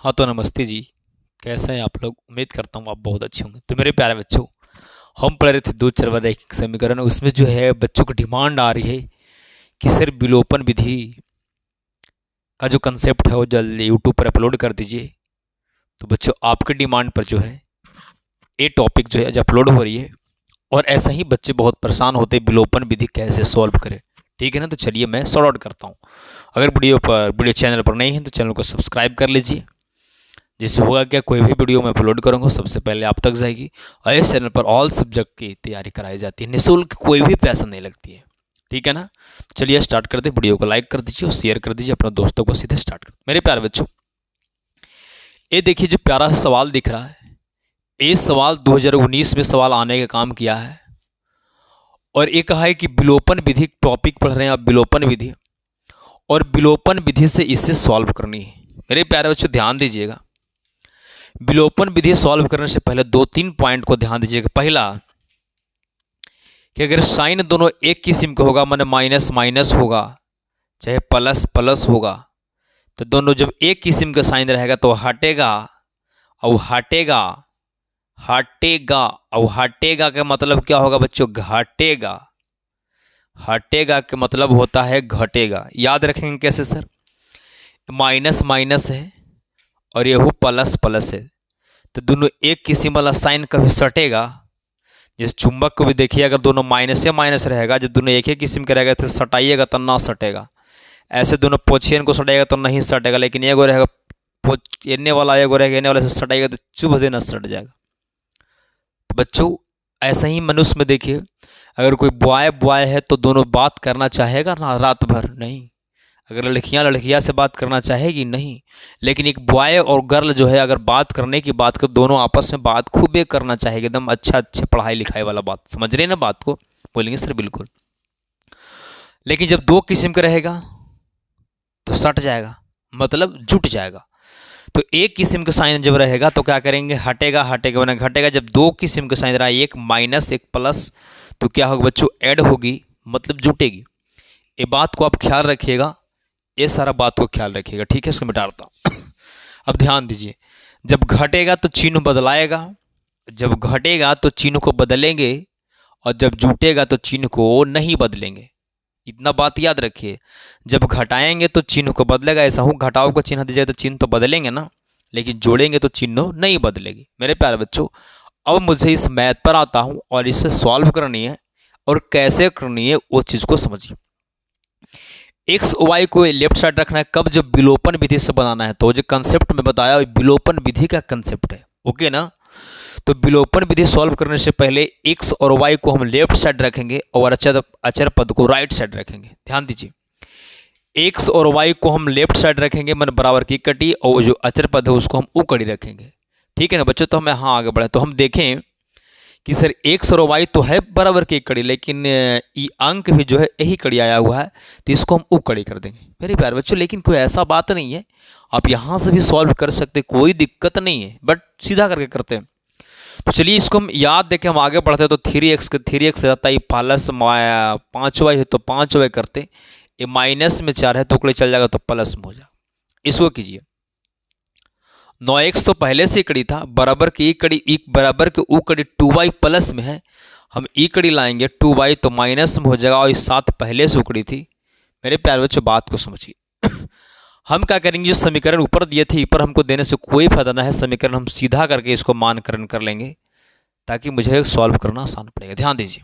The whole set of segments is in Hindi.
हाँ तो नमस्ते जी। कैसे हैं आप लोग? उम्मीद करता हूँ आप बहुत अच्छे होंगे। तो मेरे प्यारे बच्चों, हम पढ़ रहे थे दो चर एक समीकरण। उसमें जो है बच्चों की डिमांड आ रही है कि सर विलोपन विधि का जो कंसेप्ट है वो जल्दी यूट्यूब पर अपलोड कर दीजिए। तो बच्चों आपके डिमांड पर जो है ये टॉपिक जो है आज अपलोड हो रही है। और ऐसा ही बच्चे बहुत परेशान होते हैं विलोपन विधि कैसे सॉल्व करें। ठीक है ना? तो चलिए मैं सॉर्ट आउट करता हूँ। अगर वीडियो चैनल पर नहीं है तो चैनल को सब्सक्राइब कर लीजिए। जिससे होगा क्या, कोई भी वीडियो मैं अपलोड करूँगा सबसे पहले आप तक जाएगी। और इस चैनल पर ऑल सब्जेक्ट की तैयारी कराई जाती है, निःशुल्क, कोई भी पैसा नहीं लगती है। ठीक है ना? तो चलिए स्टार्ट करते हैं। वीडियो को लाइक कर दीजिए और शेयर कर दीजिए अपने दोस्तों को। सीधे स्टार्ट कर मेरे प्यारे बच्चों, ये देखिए जो प्यारा सा सवाल दिख रहा है, ये सवाल 2019 में सवाल आने का काम किया है। और ये कहा है कि विलोपन विधि टॉपिक पढ़ रहे हैं आप, विलोपन विधि, और विलोपन विधि से इसे सॉल्व करनी है। मेरे प्यारे बच्चों ध्यान दीजिएगा, विलोपन विधि सॉल्व करने से पहले दो तीन पॉइंट को ध्यान दीजिएगा। पहला कि अगर साइन दोनों एक किस्म का होगा, माने माइनस माइनस होगा चाहे प्लस प्लस होगा, तो दोनों जब एक किस्म का साइन रहेगा तो हटेगा और हटेगा, हटेगा और हटेगा का मतलब क्या होगा बच्चों? घटेगा। हटेगा का मतलब होता है घटेगा। याद रखेंगे कैसे सर? माइनस माइनस है और यह प्लस प्लस है, तो दोनों एक किस्म वाला साइन कभी सटेगा। जिस चुंबक को भी देखिए, अगर दोनों माइनस या माइनस रहेगा, जब दोनों एक ही किस्म का रहेगा तो सटाइएगा तो ना सटेगा। ऐसे दोनों पोचियन को सटाइएगा तो नहीं सटेगा, लेकिन एगो रहेगा एने वाला, एगो रहेगा एने वाला से सटाइएगा तो चुभ देना सट जाएगा। तो बच्चों ऐसा ही मनुष्य में देखिए, अगर कोई बॉय बॉय है तो दोनों बात करना चाहेगा ना रात भर? नहीं। अगर लड़कियां लड़कियां से बात करना चाहेगी? नहीं। लेकिन एक बॉय और गर्ल जो है, अगर बात करने की बात कर, दोनों आपस में बात खूबे करना चाहेगी, एकदम अच्छा अच्छे पढ़ाई लिखाई वाला बात। समझ रहे हैं ना बात को? बोलेंगे सर बिल्कुल। लेकिन जब दो किस्म का रहेगा तो सट जाएगा, मतलब जुट जाएगा। तो एक किस्म का साइन जब रहेगा तो क्या करेंगे? हटेगा, हटेगा बना घटेगा। जब दो किस्म का साइन रहा, एक माइनस एक प्लस, तो क्या होगा बच्चों? ऐड होगी, मतलब जुटेगी। ये बात को आप ख्याल रखिएगा, ये सारा बात को ख्याल रखिएगा। ठीक है, इसको मिटाता हूँ। अब ध्यान दीजिए, जब घटेगा तो चिन्ह बदलाएगा, जब घटेगा तो चिन्ह को बदलेंगे, और जब जुटेगा तो चिन्ह को नहीं बदलेंगे। इतना बात याद रखिए, जब घटाएंगे तो चिन्ह को बदलेगा। ऐसा हूँ घटाओ को चिन्ह दीजिए तो चिन्ह तो बदलेंगे ना, लेकिन जोड़ेंगे तो चिन्ह नहीं बदलेगी। मेरे प्यारे बच्चों, अब मुझे इस मैथ पर आता हूँ और इसे सॉल्व करनी है, और कैसे करनी है वो चीज़ को समझिए। एक्स वाई को लेफ्ट साइड रखना है कब? जब विलोपन विधि से बनाना है। तो जो कंसेप्ट में बताया विलोपन विधि का कंसेप्ट है, ओके ना? तो विलोपन विधि सॉल्व करने से पहले एक्स और वाई को हम लेफ्ट साइड रखेंगे और अचर अचर पद को राइट साइड रखेंगे। ध्यान दीजिए, एक्स और वाई को हम लेफ्ट साइड रखेंगे, मन बराबर की कटी, और जो अचर पद है उसको हम ऊ कड़ी रखेंगे। ठीक है ना बच्चों? तो हम यहाँ आगे बढ़े तो हम देखें कि सर एक्स और वाई तो है बराबर की कड़ी, लेकिन ये अंक भी जो है यही कड़ी आया हुआ है, तो इसको हम ऊ कड़ी कर देंगे मेरे प्यारे बच्चों। लेकिन कोई ऐसा बात नहीं है, आप यहाँ से भी सॉल्व कर सकते, कोई दिक्कत नहीं है, बट सीधा करके करते हैं। तो चलिए इसको हम याद देके हम आगे बढ़ते हैं। तो 3x रहता है, प्लस 5y है तो 5y करते, ये माइनस में 4 है तो उकड़े चल जाएगा तो प्लस में हो जाएगा। इसको कीजिए, 9x तो पहले से कड़ी था, बराबर की ई कड़ी, ई बराबर के ऊ कड़ी 2y प्लस में है, हम ई कड़ी लाएंगे 2y तो माइनस में हो जाएगा, और 7 पहले से उकड़ी थी। मेरे प्यारे बच्चों बात को समझिए। हम क्या करेंगे, जो समीकरण ऊपर दिए थे ऊपर हमको देने से कोई फायदा ना है, समीकरण हम सीधा करके इसको मानकरण कर लेंगे ताकि मुझे सॉल्व करना आसान पड़ेगा। ध्यान दीजिए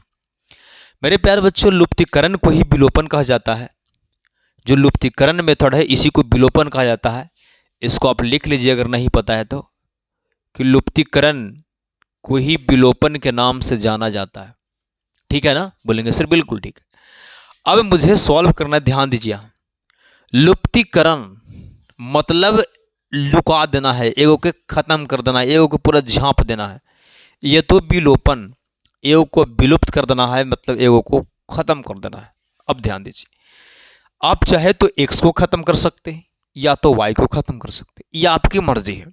मेरे प्यारे बच्चों, लुप्तीकरण को ही विलोपन कहा जाता है। जो लुप्तीकरण मेथड है इसी को विलोपन कहा जाता है। इसको आप लिख लीजिए अगर नहीं पता है तो, कि लुप्तीकरण को ही विलोपन के नाम से जाना जाता है। ठीक है ना? बोलेंगे सर बिल्कुल ठीक है। अब मुझे सॉल्व करना, ध्यान दीजिए। लुप्तीकरण मतलब लुका देना है, एगो के खत्म कर देना है, एगो को पूरा झांप देना है। ये तो विलोपन, एगो को विलुप्त कर देना है, मतलब एगो को खत्म कर देना है। अब ध्यान दीजिए, आप चाहे तो एक्स को खत्म कर सकते हैं या तो वाई को खत्म कर सकते हैं, ये आपकी मर्जी है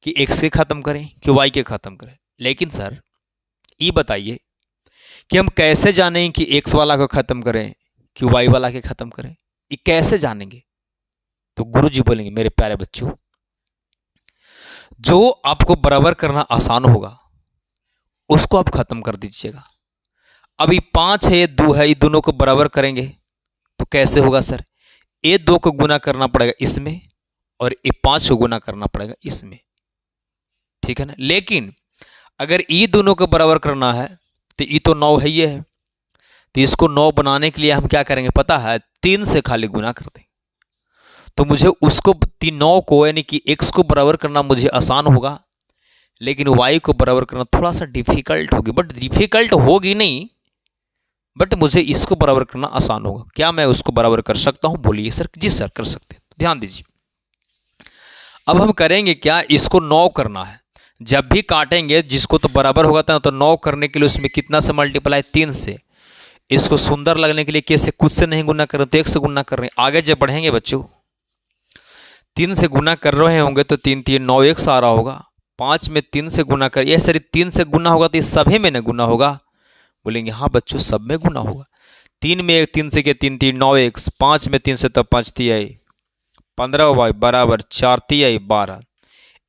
कि एक्स के खत्म करें कि वाई के खत्म करें। लेकिन सर ये बताइए कि हम कैसे जानें कि एक्स वाला को खत्म करें कि वाई वाला के खत्म करें? ये कैसे जानेंगे? तो गुरु जी बोलेंगे मेरे प्यारे बच्चों, जो आपको बराबर करना आसान होगा उसको आप खत्म कर दीजिएगा। अभी 5 है, ये 2 है, ये दोनों को बराबर करेंगे तो कैसे होगा सर? ये 2 को गुना करना पड़ेगा इसमें और ये 5 को गुना करना पड़ेगा इसमें, ठीक है ना। लेकिन अगर ये दोनों को बराबर करना है तो ये तो 9 है, ये है, तो इसको 9 बनाने के लिए हम क्या करेंगे पता है? 3 से खाली गुना कर देंगे। तो मुझे उसको 9 को यानी कि x को बराबर करना मुझे आसान होगा, लेकिन y को बराबर करना थोड़ा सा डिफिकल्ट होगी। बट डिफिकल्ट होगी नहीं, बट मुझे इसको बराबर करना आसान होगा। क्या मैं उसको बराबर कर सकता हूं? बोलिए सर। जी सर कर सकते हैं। ध्यान दीजिए, अब हम करेंगे क्या, इसको 9 करना है। जब भी काटेंगे जिसको तो बराबर होगा था, तो 9 करने के लिए उसमें कितना से मल्टीप्लाई? 3 से। इसको सुंदर लगने के लिए कैसे? कुछ से नहीं गुना कर रहे तो 1 से गुना कर रहे हैं। आगे जब बढ़ेंगे बच्चों 3 से गुना कर रहे होंगे तो 3 3 9 1 आ रहा होगा। 5 में 3 से गुना कर, ये सर 3 से गुना होगा तो ये सभी में न गुना होगा? बोलेंगे हाँ बच्चों सब में गुना होगा। 3 में 1 3 से के 3 3 9 1, 5 में 3 से तो 5 3 15 वाई बराबर 4 3 12।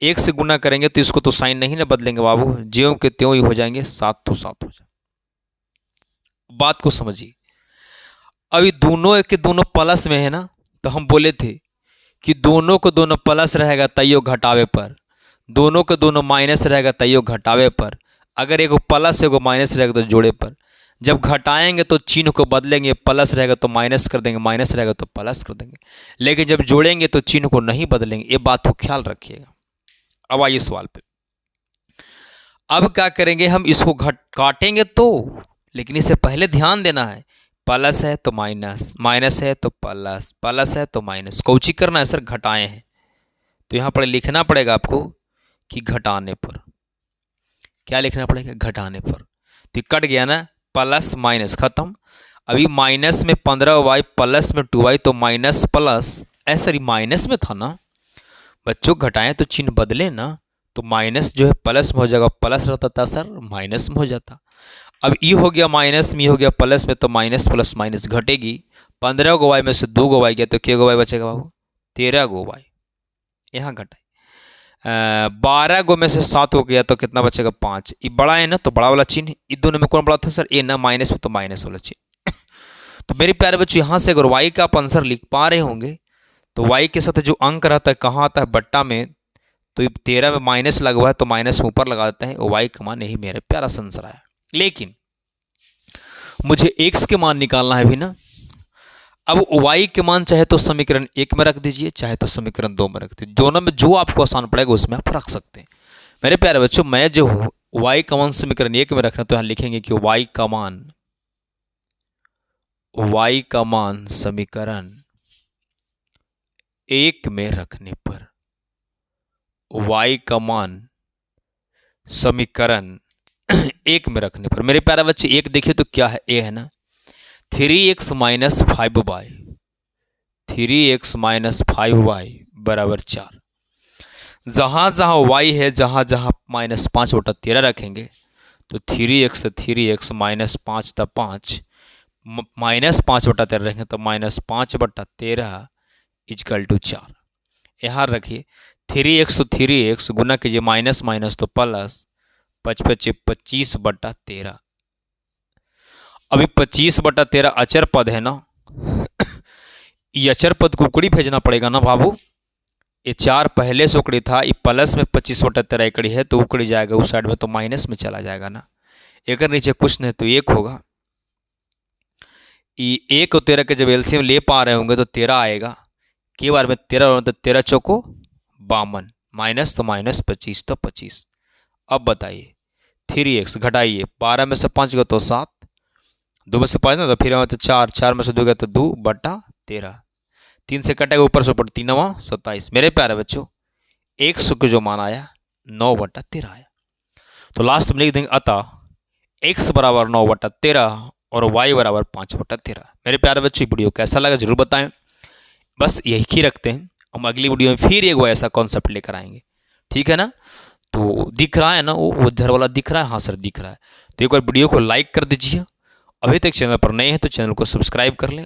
1 से गुना करेंगे तो इसको तो साइन नहीं ना बदलेंगे बाबू, ज्यों के त्यों ही हो जाएंगे, 7 तो 7 हो जाए। बात को समझिए, अभी दोनों के दोनों प्लस में है ना, तो हम बोले थे कि दोनों को दोनों प्लस रहेगा तैयो घटावे पर, दोनों को दोनों माइनस रहेगा तैयो घटावे पर। अगर एगो प्लस एगो माइनस रहेगा तो जोड़े पर। जब घटाएंगे तो चिन्ह को बदलेंगे, प्लस रहेगा तो माइनस कर देंगे, माइनस रहेगा तो प्लस कर देंगे। लेकिन जब जोड़ेंगे तो चिन्ह को नहीं बदलेंगे, ये बात को ख्याल रखिएगा। अब आइए सवाल पे, अब क्या करेंगे हम, इसको काटेंगे तो, लेकिन इससे पहले ध्यान देना है, प्लस है तो माइनस, माइनस है तो प्लस, प्लस है तो माइनस। कौची करना है सर? घटाए हैं, तो यहाँ पर लिखना पड़ेगा आपको कि घटाने पर। क्या लिखना पड़ेगा? घटाने पर। तो कट गया ना, प्लस माइनस खत्म। अभी माइनस में 15y प्लस में 2y, तो माइनस प्लस, ऐसा माइनस में था ना बच्चों, घटाएं तो चिन्ह बदले ना, तो माइनस जो है प्लस में हो जाएगा, प्लस रहता था सर माइनस में हो जाता। अब ये हो गया माइनस में, हो गया प्लस में, तो माइनस प्लस माइनस घटेगी। 15 गो वाई में से 2 गो वाई गया तो क्या गो वाई बचेगा बाबू? 13 गो वाई। यहाँ घटाए 12 गो में से 7 हो गया तो कितना बचेगा? 5। ये बड़ा है ना, तो बड़ा वाला चिन्ह। इन दोनों में कौन बड़ा था सर? ए ना, माइनस में तो माइनस वाला चिन्ह। तो मेरे प्यारे बच्चों, यहाँ से अगर वाई का आप आंसर लिख पा रहे होंगे तो वाई के साथ जो अंक रहता है कहाँ आता है? बट्टा में। तो 13 में माइनस लगा हुआ है तो माइनस में ऊपर लगा देते हैं, वो वाई का मान यही मेरे प्यारा आंसर आया। लेकिन मुझे एक्स के मान निकालना है भी ना। अब y के मान चाहे तो समीकरण 1 में रख दीजिए, चाहे तो समीकरण 2 में रख दीजिए, दोनों में जो आपको आसान पड़ेगा उसमें आप रख सकते हैं। मेरे प्यारे बच्चों, मैं जो हूं y का मान समीकरण 1 में रखना, तो यहां लिखेंगे कि y का मान समीकरण 1 में रखने पर, y का मान समीकरण 1 में रखने पर, मेरे प्यारे बच्चे एक देखिए तो क्या है? a है ना, 3x minus 5y, 3x minus 5y बराबर 4। जहां जहां y है, जहां जहां माइनस 5/13 रखेंगे तो 3x से 3x माइनस 5 था 5, माइनस 5/13 रखेंगे तो माइनस 5/13 इजकल टू 4। यहाँ रखिए 3x तो 3x गुना कीजिए, माइनस माइनस तो प्लस, 25/13। अभी 25/13 अचर पद है ना, ये अचर पद को उकड़ी भेजना पड़ेगा ना बाबू। ये 4 पहले से उकड़ी था, ये प्लस में 25/13 इकड़ी है तो उकड़ी जाएगा उस साइड में, तो माइनस में चला जाएगा ना। एक नीचे कुछ नहीं तो 1 होगा। ये 1 और 13 के जब एलसीएम ले पा रहे होंगे तो 13 आएगा। के बार में 13 तो 13 चौको 52, माइनस तो माइनस 25 तो 25। अब बताइए 3x घटाइए, 12 में से 5 गया तो 7, 2 में से 5 ना, तो फिर तो 4, 4 में से 2 गया तो 2/13, 3 से कटेगा ऊपर से ऊपर, 3 27। मेरे प्यारे बच्चों, 100 के जो मान आया 9/13 आया। तो लास्ट में लिख देंगे अतः x बराबर 9/13 और y बराबर 5/13। मेरे प्यारे बच्चों, वीडियो कैसा लगा जरूर बताएं। बस यही रखते हैं, हम अगली वीडियो में फिर एक ऐसा कॉन्सेप्ट लेकर आएंगे, ठीक है ना। तो दिख रहा है ना वो उधर वाला दिख रहा है? हाँ सर दिख रहा है। तो एक बार वीडियो को लाइक कर दीजिए, अभी तक चैनल पर नए हैं तो चैनल को सब्सक्राइब कर लें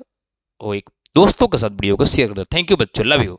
और एक दोस्तों के साथ वीडियो को शेयर कर दें। थैंक यू बच्चों, लव यू।